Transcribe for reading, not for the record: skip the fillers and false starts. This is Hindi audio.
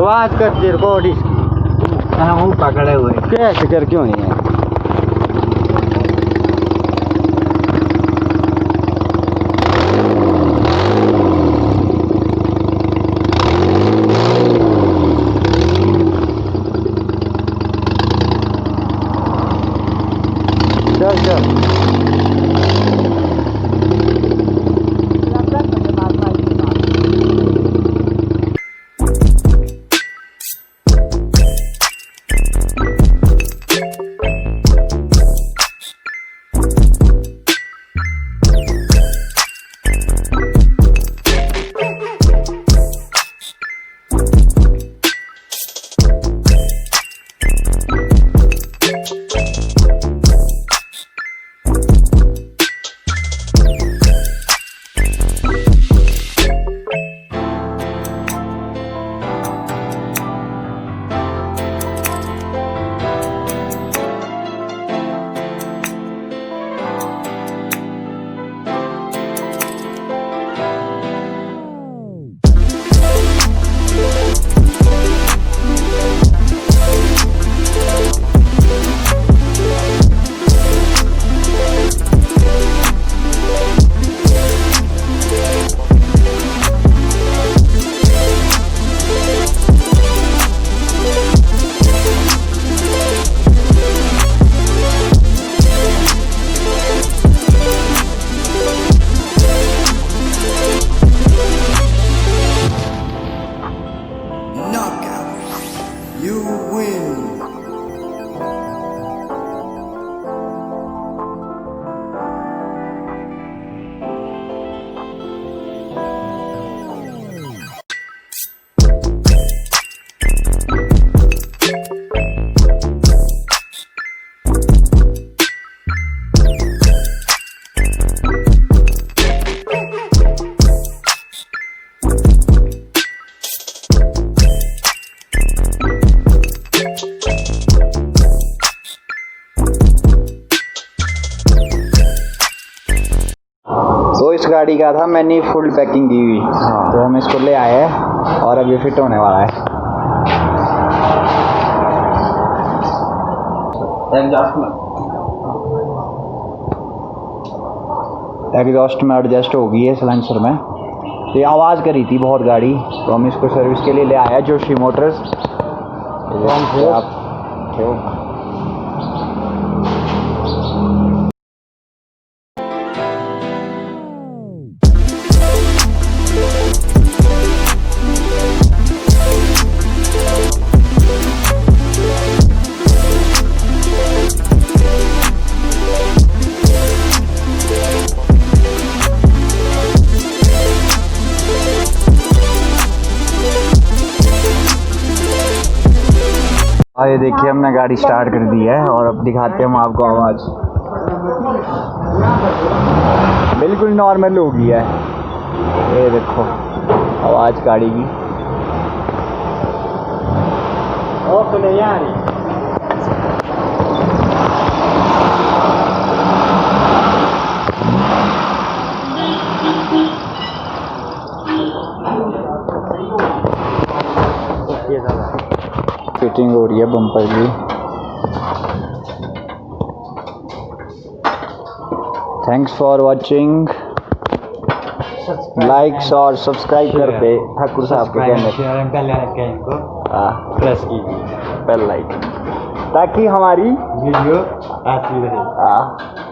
आवाज करती रिकॉर्ड इसकी। हम पकड़े हुए कैसे कर क्यों नहीं है? चल चल तो इस गाड़ी का था मैंने फुल पैकिंग की हुई। तो हम इसको ले आए हैं और अब ये फिट होने वाला है। एग्जॉस्ट में एडजस्ट हो गई है सिलेंसर में। तो ये आवाज़ करी थी बहुत गाड़ी, तो हम इसको सर्विस के लिए ले आए हैं जोशी मोटर्स। आप ये देखिए हमने गाड़ी स्टार्ट कर दी है और अब दिखाते हैं हम आपको आवाज़। बिल्कुल नॉर्मल हो गई है। ये देखो आवाज़ गाड़ी की। ओके नहीं आ रही। फिटिंग हो रही है बम्पर की। Thanks for watching. लाइक्स और सब्सक्राइब कर पे ठाकुर साहब के कहने प्रेस कीजिए बेल लाइकन ताकि हमारी वीडियो आती रहे।